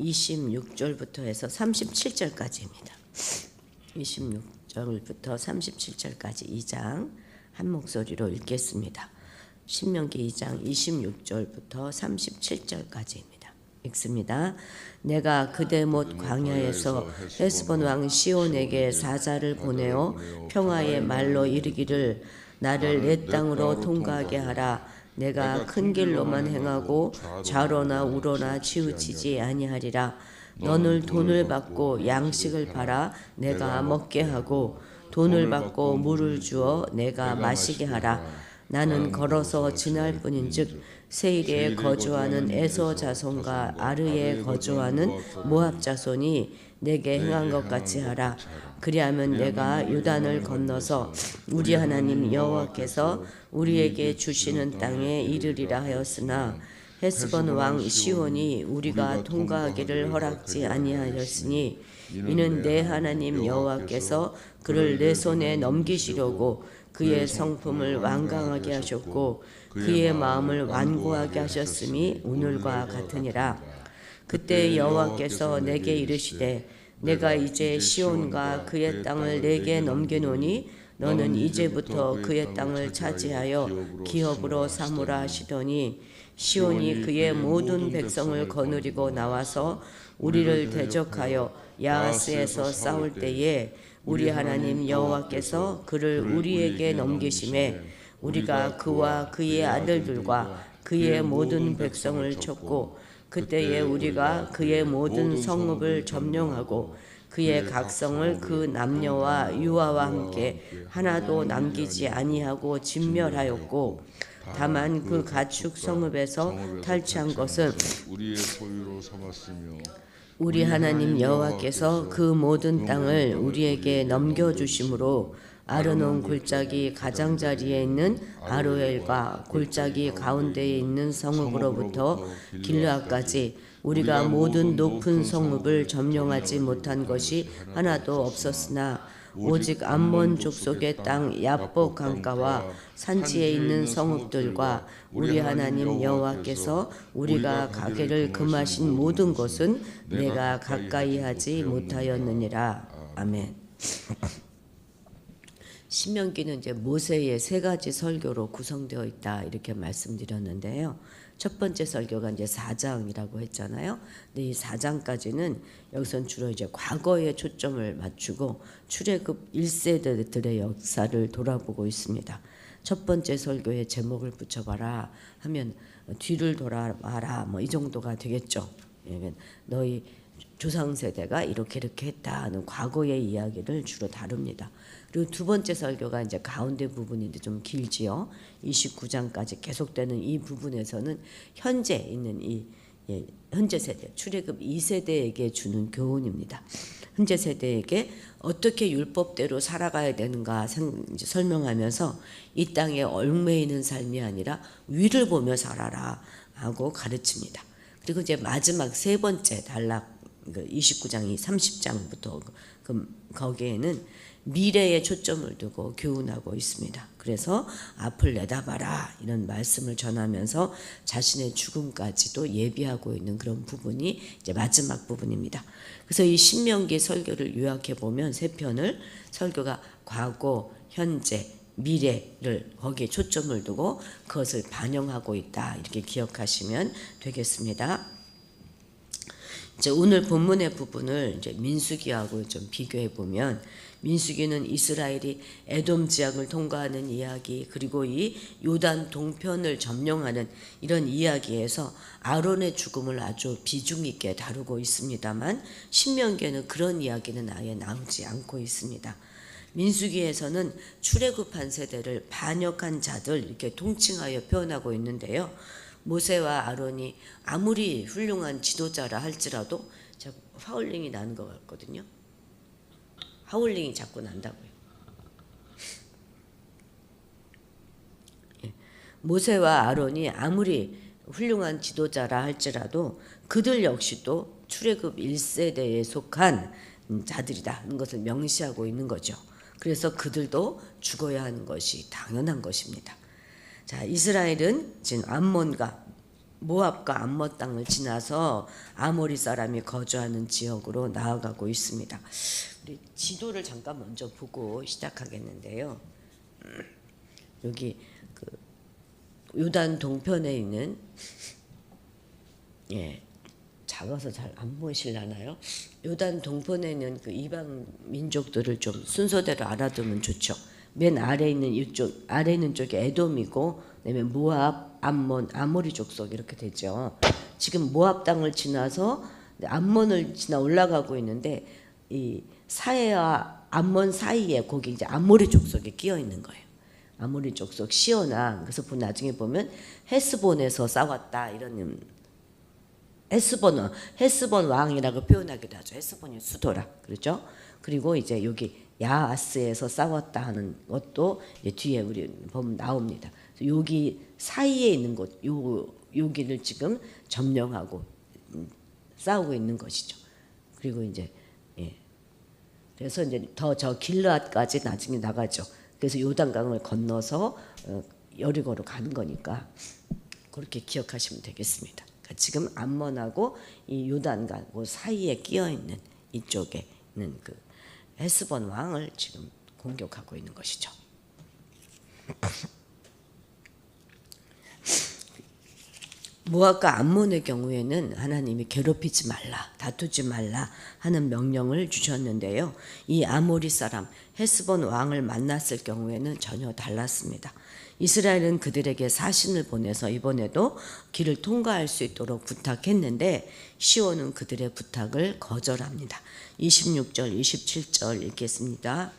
26절부터 해서 37절까지입니다. 26절부터 37절까지 2장 한 목소리로 읽겠습니다. 신명기 2장 26절부터 37절까지입니다. 읽습니다. 내가 그대못 광야에서 헤스본 왕 시온에게 사자를 보내어 평화의 말로 이르기를 나를 내 땅으로 통과하게 하라. 내가 큰 길로만 행하고 좌로나 우로나 치우치지 아니하리라. 너는 돈을 받고 양식을 팔아 내가 먹게 하고 돈을 받고 물을 주어 내가 마시게 하라. 나는 걸어서 지날 뿐인즉 세일에 거주하는 에서 자손과 아르에 거주하는 모압 자손이 내게 행한 것 같이 하라. 그리하면 내가 요단을 건너서 우리 하나님 여호와께서 우리에게 주시는 땅에 이르리라 하였으나 헤스본 왕 시온이 우리가 통과하기를 허락지 아니하였으니 이는 내 하나님 여호와께서 그를 내 손에 넘기시려고 그의 성품을 완강하게 하셨고 그의 마음을 완고하게 하셨음이 오늘과 같으니라. 그때 여호와께서 내게 이르시되 내가 이제 시온과 그의 땅을 내게 넘겨놓으니 너는 이제부터 그의 땅을 차지하여 기업으로 삼으라 하시더니 시온이 그의 모든 백성을 거느리고 나와서 우리를 대적하여 야하스에서 싸울 때에 우리 하나님 여호와께서 그를 우리에게 넘기심에 우리가 그와 그의 아들들과 그의 모든 백성을 쳤고 그때에 우리가 그의 모든 성읍을 점령하고 그의 각성을 그 남녀와 유아와 함께 하나도 남기지 아니하고 진멸하였고 다만 그 가축 성읍에서 탈취한 것은 우리의 소유로 삼았으며 우리 하나님 여호와께서 그 모든 땅을 우리에게 넘겨주심으로 아르논 골짜기 가장자리에 있는 아로엘과 골짜기 가운데에 있는 성읍으로부터 길르앗까지 우리가 모든 높은 성읍을 점령하지 못한 것이 하나도 없었으나 오직 암몬 족속의 땅 야복 강가와 산지에 있는 성읍들과 우리 하나님 여호와께서 우리가 가기를 금하신 모든 것은 내가 가까이 하지 못하였느니라. 아멘. 신명기는 이제 모세의 세 가지 설교로 구성되어 있다 이렇게 말씀드렸는데요. 첫 번째 설교가 이제 4장이라고 했잖아요. 근데 이 4장까지는 여기선 주로 이제 과거에 초점을 맞추고 출애굽 1세대들의 역사를 돌아보고 있습니다. 첫 번째 설교의 제목을 붙여봐라 하면 뒤를 돌아봐라 뭐 이 정도가 되겠죠. 왜냐면 너희 조상 세대가 이렇게 했다 하는 과거의 이야기를 주로 다룹니다. 그리고 두 번째 설교가 이제 가운데 부분인데 좀 길지요. 29장까지 계속되는 이 부분에서는 현재 있는 이 현재 세대, 출애굽 2세대에게 주는 교훈입니다. 현재 세대에게 어떻게 율법대로 살아가야 되는가 설명하면서 이 땅에 얽매이는 삶이 아니라 위를 보며 살아라 하고 가르칩니다. 그리고 이제 마지막 세 번째 단락 29장이 30장부터 거기에는 미래에 초점을 두고 교훈하고 있습니다. 그래서 앞을 내다봐라 이런 말씀을 전하면서 자신의 죽음까지도 예비하고 있는 그런 부분이 이제 마지막 부분입니다. 그래서 이 신명기 설교를 요약해 보면 세 편을 설교가 과거, 현재, 미래를 거기에 초점을 두고 그것을 반영하고 있다 이렇게 기억하시면 되겠습니다. 이제 오늘 본문의 부분을 이제 민수기하고 좀 비교해 보면 민수기는 이스라엘이 에돔 지역을 통과하는 이야기 그리고 이 요단 동편을 점령하는 이런 이야기에서 아론의 죽음을 아주 비중 있게 다루고 있습니다만 신명기에는 그런 이야기는 아예 나오지 않고 있습니다. 민수기에서는 출애굽한 세대를 반역한 자들 이렇게 통칭하여 표현하고 있는데요. 모세와 아론이 아무리 훌륭한 지도자라 할지라도 자꾸 하울링이 나는 것 같거든요. 하울링이 자꾸 난다고요. 모세와 아론이 아무리 훌륭한 지도자라 할지라도 그들 역시도 출애굽 1세대에 속한 자들이다 하는 것을 명시하고 있는 거죠. 그래서 그들도 죽어야 하는 것이 당연한 것입니다. 자, 이스라엘은 지금 암몬과 모압과 암몬 땅을 지나서 아모리 사람이 거주하는 지역으로 나아가고 있습니다. 우리 지도를 잠깐 먼저 보고 시작하겠는데요. 여기 그 요단 동편에 있는 작아서 잘 안 보이실라나요? 요단 동편에 있는 그 이방 민족들을 좀 순서대로 알아두면 좋죠. 맨 아래 있는 이쪽 아래 있는 쪽이 에돔이고, 그다음에 모압, 암몬, 아모리 족속 이렇게 되죠. 지금 모압 땅을 지나서 암몬을 지나 올라가고 있는데 이 사해와 암몬 사이에 거기 이제 아모리 족속이 끼어 있는 거예요. 아모리 족속 시온왕. 그래서 나중에 보면 헤스본에서 싸웠다 이런 헤스본 왕이라고 표현하기도 하죠. 헤스본이 수도라 그렇죠. 그리고 이제 여기 야하스에서 싸웠다 하는 것도 이제 뒤에 우리 보면 나옵니다. 여기 사이에 있는 곳, 여기를 지금 점령하고 싸우고 있는 것이죠. 그리고 이제 그래서 이제 더 저 길르앗까지 나중에 나가죠. 그래서 요단강을 건너서 여리고로 가는 거니까 그렇게 기억하시면 되겠습니다. 그러니까 지금 암몬하고 이 요단강 그 사이에 끼어 있는 이쪽에 있는 그 헤스본 왕을 지금 공격하고 있는 것이죠. 모압과 암몬의 경우에는 하나님이 괴롭히지 말라, 다투지 말라 하는 명령을 주셨는데요. 이 아모리 사람 헤스본 왕을 만났을 경우에는 전혀 달랐습니다. 이스라엘은 그들에게 사신을 보내서 이번에도 길을 통과할 수 있도록 부탁했는데 시온은 그들의 부탁을 거절합니다. 26절, 27절 읽겠습니다.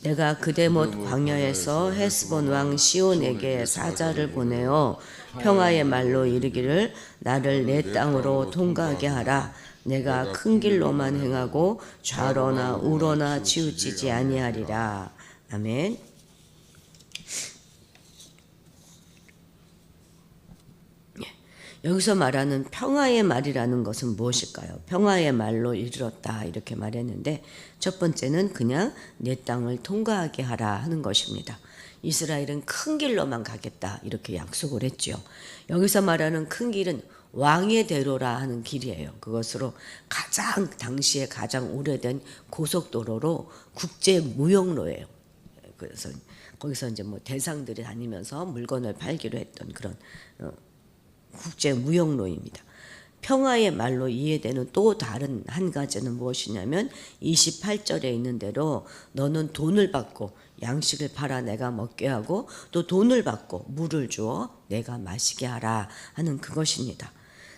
내가 그대못 광야에서 헤스본 왕 시온에게 사자를 보내어 평화의 말로 이르기를 나를 내 땅으로 통과하게 하라. 내가 큰 길로만 행하고 좌로나 우로나 치우치지 아니하리라. 아멘. 여기서 말하는 평화의 말이라는 것은 무엇일까요? 평화의 말로 이르렀다 이렇게 말했는데 첫 번째는 그냥 내 땅을 통과하게 하라 하는 것입니다. 이스라엘은 큰 길로만 가겠다 이렇게 약속을 했죠. 여기서 말하는 큰 길은 왕의 대로라 하는 길이에요. 그것으로 당시에 가장 오래된 고속도로로 국제 무역로예요. 그래서 거기서 이제 뭐 대상들이 다니면서 물건을 팔기로 했던 그런 국제 무역로입니다. 평화의 말로 이해되는 또 다른 한 가지는 무엇이냐면 28절에 있는 대로 너는 돈을 받고 양식을 팔아 내가 먹게 하고 또 돈을 받고 물을 주어 내가 마시게 하라 하는 그것입니다.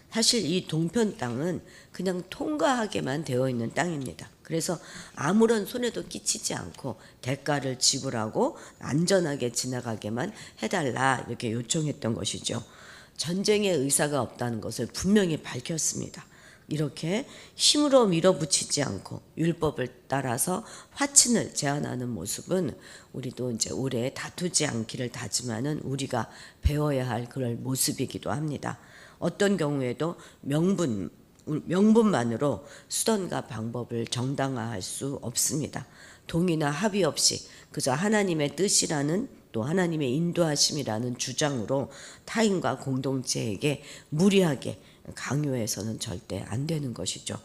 사실 이 동편 땅은 그냥 통과하게만 되어 있는 땅입니다. 그래서 아무런 손해도 끼치지 않고 대가를 지불하고 안전하게 지나가게만 해달라 이렇게 요청했던 것이죠. 전쟁의 의사가 없다는 것을 분명히 밝혔습니다. 이렇게 힘으로 밀어붙이지 않고 율법을 따라서 화친을 제한하는 모습은 우리도 이제 오래 다투지 않기를 다짐하는 우리가 배워야 할 그런 모습이기도 합니다. 어떤 경우에도 명분만으로 수단과 방법을 정당화할 수 없습니다. 동의나 합의 없이 그저 하나님의 뜻이라는 또 하나님의 인도하심이라는 주장으로 타인과 공동체에게 무리하게 강요해서는 절대 안 되는 것이죠.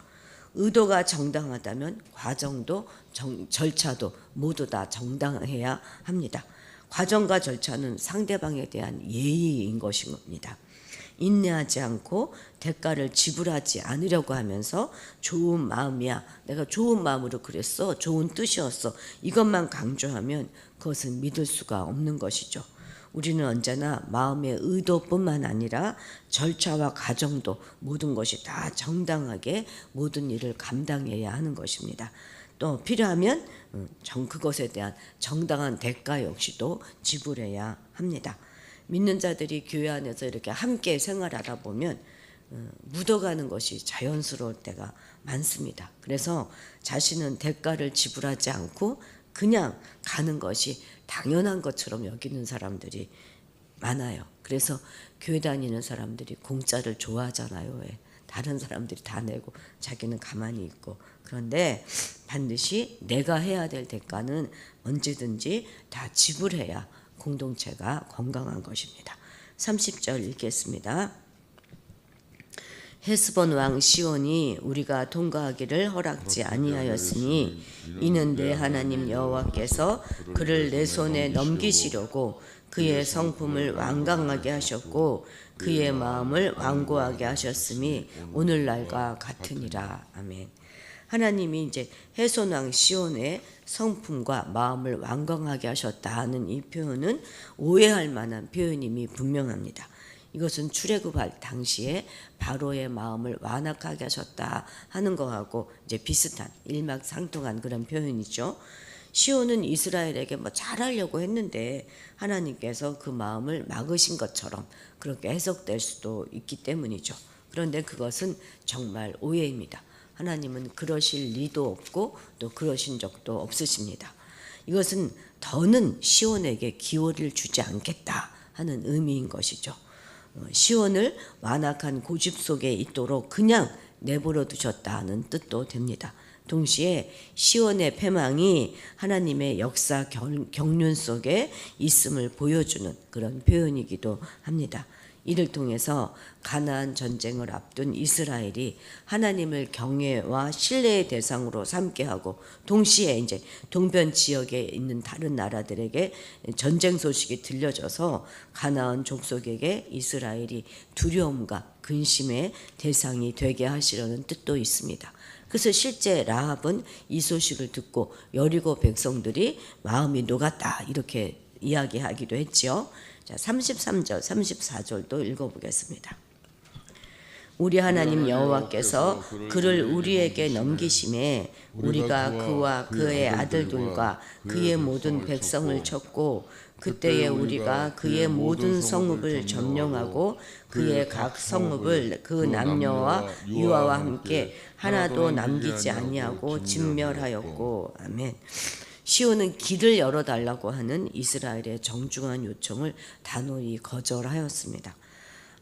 의도가 정당하다면 과정도 절차도 모두 다 정당해야 합니다. 과정과 절차는 상대방에 대한 예의인 것입니다. 인내하지 않고 대가를 지불하지 않으려고 하면서 좋은 마음이야, 내가 좋은 마음으로 그랬어, 좋은 뜻이었어, 이것만 강조하면 그것은 믿을 수가 없는 것이죠. 우리는 언제나 마음의 의도뿐만 아니라 절차와 과정도 모든 것이 다 정당하게 모든 일을 감당해야 하는 것입니다. 또 필요하면 그것에 대한 정당한 대가 역시도 지불해야 합니다. 믿는 자들이 교회 안에서 이렇게 함께 생활하다 보면 묻어가는 것이 자연스러울 때가 많습니다. 그래서 자신은 대가를 지불하지 않고 그냥 가는 것이 당연한 것처럼 여기는 사람들이 많아요. 그래서 교회 다니는 사람들이 공짜를 좋아하잖아요. 왜? 다른 사람들이 다 내고 자기는 가만히 있고. 그런데 반드시 내가 해야 될 대가는 언제든지 다 지불해야 공동체가 건강한 것입니다. 30절 읽겠습니다. 헤스본 왕 시온이 우리가 통과하기를 허락지 아니하였으니 이는 내 하나님 여호와께서 그를 내 손에 넘기시려고 그의 성품을 완강하게 하셨고 그의 마음을 완고하게 하셨음이 오늘날과 같으니라. 아멘. 하나님이 이제 헤손 왕 시온의 성품과 마음을 완강하게 하셨다는 이 표현은 오해할 만한 표현임이 분명합니다. 이것은 출애굽할 당시에 바로의 마음을 완악하게 하셨다 하는 거하고 이제 비슷한 일맥상통한 그런 표현이죠. 시온은 이스라엘에게 뭐 잘하려고 했는데 하나님께서 그 마음을 막으신 것처럼 그렇게 해석될 수도 있기 때문이죠. 그런데 그것은 정말 오해입니다. 하나님은 그러실 리도 없고 또 그러신 적도 없으십니다. 이것은 더는 시온에게 기회를 주지 않겠다 하는 의미인 것이죠. 시온을 완악한 고집 속에 있도록 그냥 내버려 두셨다는 뜻도 됩니다. 동시에 시온의 패망이 하나님의 역사 경륜 속에 있음을 보여주는 그런 표현이기도 합니다. 이를 통해서 가나안 전쟁을 앞둔 이스라엘이 하나님을 경외와 신뢰의 대상으로 삼게 하고 동시에 이제 동편 지역에 있는 다른 나라들에게 전쟁 소식이 들려져서 가나안 족속에게 이스라엘이 두려움과 근심의 대상이 되게 하시려는 뜻도 있습니다. 그래서 실제 라합은 이 소식을 듣고 여리고 백성들이 마음이 녹았다 이렇게 이야기하기도 했지요. 자, 33절, 34절도 읽어보겠습니다. 우리 하나님 여호와께서 그를 우리에게 넘기심에 우리가 그와 그의 아들들과 그의 모든 백성을 쳤고 그때에 우리가 그의 모든 성읍을 점령하고 그의 각 성읍을 그 남녀와 유아와 함께 하나도 남기지 아니하고 진멸하였고. 아멘. 시온은 길을 열어달라고 하는 이스라엘의 정중한 요청을 단호히 거절하였습니다.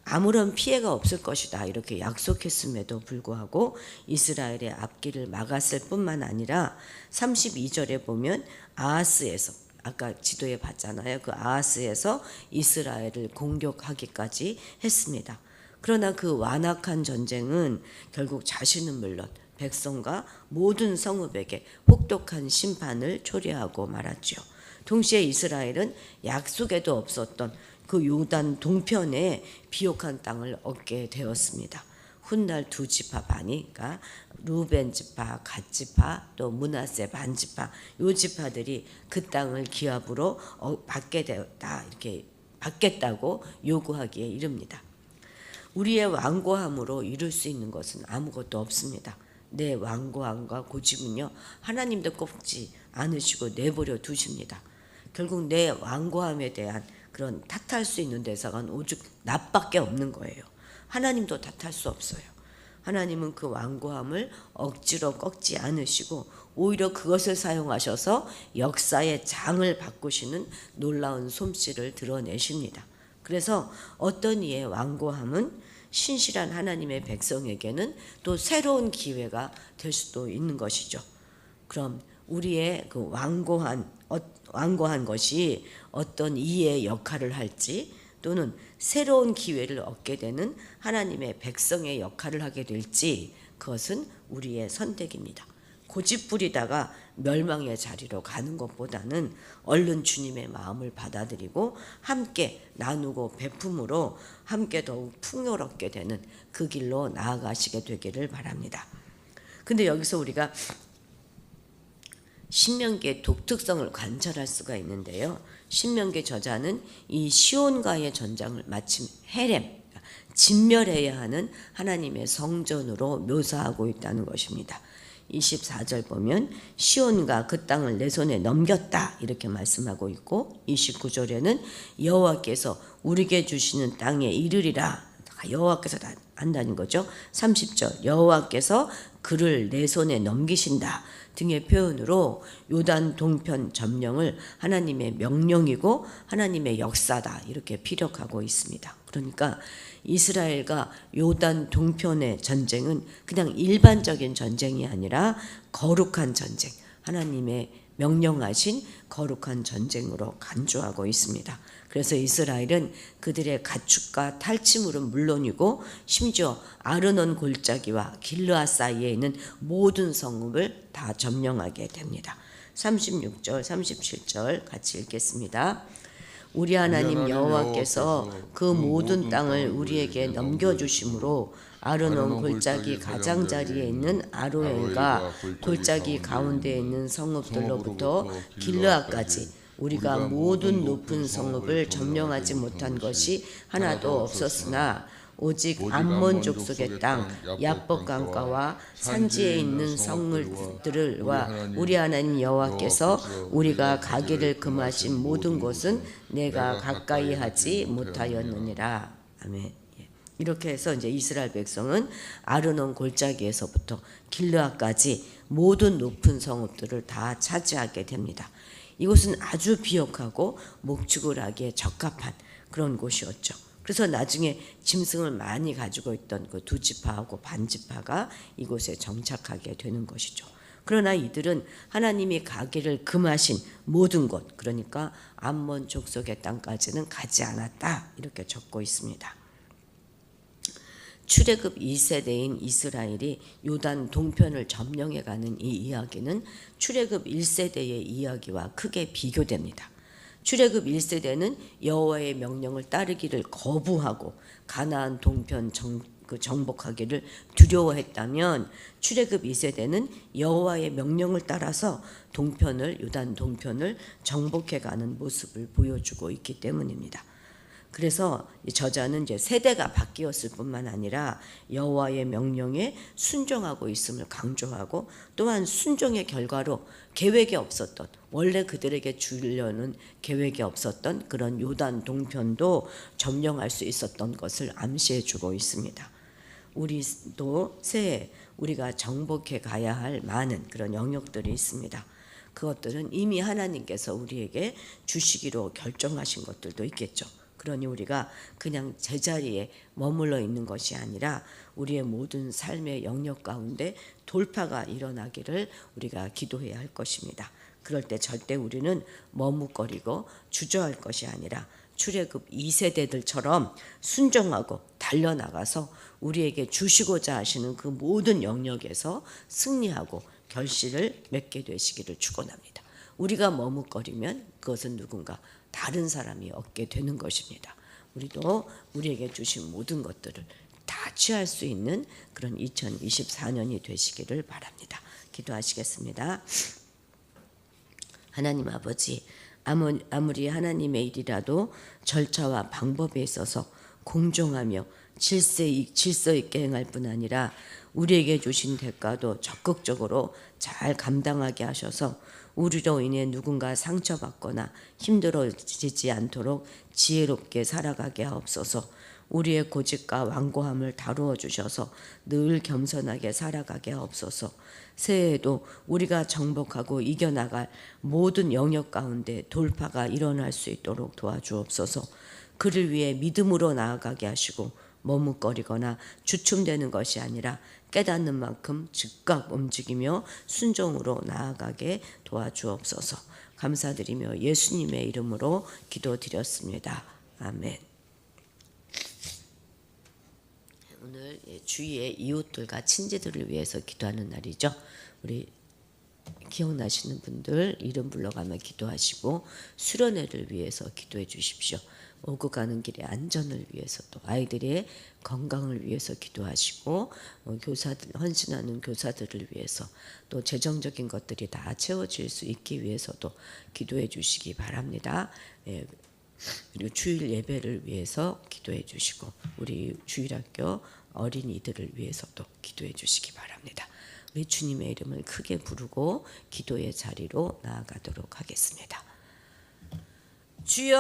아무런 피해가 없을 것이다 이렇게 약속했음에도 불구하고 이스라엘의 앞길을 막았을 뿐만 아니라 32절에 보면 아하스에서 아까 지도에 봤잖아요. 그 아하스에서 이스라엘을 공격하기까지 했습니다. 그러나 그 완악한 전쟁은 결국 자신은 물론 백성과 모든 성읍에게 혹독한 심판을 초래하고 말았죠. 동시에 이스라엘은 약속에도 없었던 그 요단 동편에 비옥한 땅을 얻게 되었습니다. 훗날 두 지파 반이, 그러니까 루벤 지파, 갓 지파, 또 므낫세 반 지파, 요 지파들이 그 땅을 기업으로 받게 되었다 이렇게 받겠다고 요구하기에 이릅니다. 우리의 완고함으로 이룰 수 있는 것은 아무것도 없습니다. 내 완고함과 고집은요 하나님도 꼽지 않으시고 내버려 두십니다. 결국 내 완고함에 대한 그런 탓할 수 있는 대상은 오직 나밖에 없는 거예요. 하나님도 탓할 수 없어요. 하나님은 그 완고함을 억지로 꺾지 않으시고 오히려 그것을 사용하셔서 역사의 장을 바꾸시는 놀라운 솜씨를 드러내십니다. 그래서 어떤 이의 완고함은 신실한 하나님의 백성에게는 또 새로운 기회가 될 수도 있는 것이죠. 그럼 우리의 그 완고한 것이 어떤 이의 역할을 할지 또는 새로운 기회를 얻게 되는 하나님의 백성의 역할을 하게 될지 그것은 우리의 선택입니다. 고집 부리다가 멸망의 자리로 가는 것보다는 얼른 주님의 마음을 받아들이고 함께 나누고 베품으로 함께 더욱 풍요롭게 되는 그 길로 나아가시게 되기를 바랍니다. 근데 여기서 우리가 신명기의 독특성을 관찰할 수가 있는데요. 신명기 저자는 이 시온과의 전장을 마침 헤렘, 진멸해야 하는 하나님의 성전으로 묘사하고 있다는 것입니다. 24절 보면 시온과 그 땅을 내 손에 넘겼다 이렇게 말씀하고 있고 29절에는 여호와께서 우리에게 주시는 땅에 이르리라 여호와께서 다 한다는 거죠. 30절 여호와께서 그를 내 손에 넘기신다 등의 표현으로 요단 동편 점령을 하나님의 명령이고 하나님의 역사다 이렇게 피력하고 있습니다. 그러니까 이스라엘과 요단 동편의 전쟁은 그냥 일반적인 전쟁이 아니라 거룩한 전쟁, 하나님의 명령하신 거룩한 전쟁으로 간주하고 있습니다. 그래서 이스라엘은 그들의 가축과 탈취물은 물론이고 심지어 아르논 골짜기와 길르앗 사이에 있는 모든 성읍을 다 점령하게 됩니다. 36절 37절 같이 읽겠습니다. 우리 하나님 여호와께서 그 모든 땅을 우리에게 넘겨주심으로 아르논 골짜기 가장자리에 있는 아로엘과 골짜기 가운데에 있는 성읍들로부터 길르앗까지 우리가 모든 높은 성읍을 점령하지 못한 것이 하나도 없었으나 오직 암몬 족속의 땅 야복 강가와 산지에 있는 성읍들과 우리 하나님 여호와께서 우리가 가기를 금하신 모든 곳은 내가 가까이 하지 못하였느니라. 아멘. 이렇게 해서 이제 이스라엘 백성은 아르논 골짜기에서부터 길르앗까지 모든 높은 성읍들을 다 차지하게 됩니다. 이곳은 아주 비옥하고 목축을 하기에 적합한 그런 곳이었죠. 그래서 나중에 짐승을 많이 가지고 있던 그 두 지파하고 반 지파가 이곳에 정착하게 되는 것이죠. 그러나 이들은 하나님이 가기를 금하신 모든 곳, 그러니까 암몬 족속의 땅까지는 가지 않았다, 이렇게 적고 있습니다. 출애굽 2세대인 이스라엘이 요단 동편을 점령해가는 이 이야기는 출애굽 1세대의 이야기와 크게 비교됩니다. 출애굽 1세대는 여호와의 명령을 따르기를 거부하고 가나안 동편 정복하기를 두려워했다면 출애굽 2세대는 여호와의 명령을 따라서 요단 동편을 정복해가는 모습을 보여주고 있기 때문입니다. 그래서 저자는 이제 세대가 바뀌었을 뿐만 아니라 여호와의 명령에 순종하고 있음을 강조하고, 또한 순종의 결과로 계획이 없었던, 원래 그들에게 주려는 계획이 없었던 그런 요단 동편도 점령할 수 있었던 것을 암시해 주고 있습니다. 우리도 새해 우리가 정복해 가야 할 많은 그런 영역들이 있습니다. 그것들은 이미 하나님께서 우리에게 주시기로 결정하신 것들도 있겠죠. 그러니 우리가 그냥 제자리에 머물러 있는 것이 아니라 우리의 모든 삶의 영역 가운데 돌파가 일어나기를 우리가 기도해야 할 것입니다. 그럴 때 절대 우리는 머뭇거리고 주저할 것이 아니라 출애굽 2세대들처럼 순종하고 달려나가서 우리에게 주시고자 하시는 그 모든 영역에서 승리하고 결실을 맺게 되시기를 축원합니다. 우리가 머뭇거리면 그것은 누군가 다른 사람이 얻게 되는 것입니다. 우리도 우리에게 주신 모든 것들을 다 취할 수 있는 그런 2024년이 되시기를 바랍니다. 기도하시겠습니다. 하나님 아버지, 아무리 하나님의 일이라도 절차와 방법에 있어서 공정하며 질서 있게 행할 뿐 아니라 우리에게 주신 대가도 적극적으로 잘 감당하게 하셔서 우리로 인해 누군가 상처받거나 힘들어지지 않도록 지혜롭게 살아가게 하옵소서. 우리의 고집과 완고함을 다루어 주셔서 늘 겸손하게 살아가게 하옵소서. 새해에도 우리가 정복하고 이겨나갈 모든 영역 가운데 돌파가 일어날 수 있도록 도와주옵소서. 그를 위해 믿음으로 나아가게 하시고 머뭇거리거나 주춤되는 것이 아니라 깨닫는 만큼 즉각 움직이며 순종으로 나아가게 도와주옵소서. 감사드리며 예수님의 이름으로 기도드렸습니다. 아멘. 오늘 주위의 이웃들과 친지들을 위해서 기도하는 날이죠. 우리 기억나시는 분들 이름 불러가며 기도하시고 수련회를 위해서 기도해 주십시오. 오고 가는 길의 안전을 위해서도, 아이들의 건강을 위해서 기도하시고, 교사들, 헌신하는 교사들을 위해서, 또 재정적인 것들이 다 채워질 수 있기 위해서도 기도해 주시기 바랍니다. 그리고 주일 예배를 위해서 기도해 주시고, 우리 주일학교 어린이들을 위해서도 기도해 주시기 바랍니다. 우리 주님의 이름을 크게 부르고 기도의 자리로 나아가도록 하겠습니다. 주여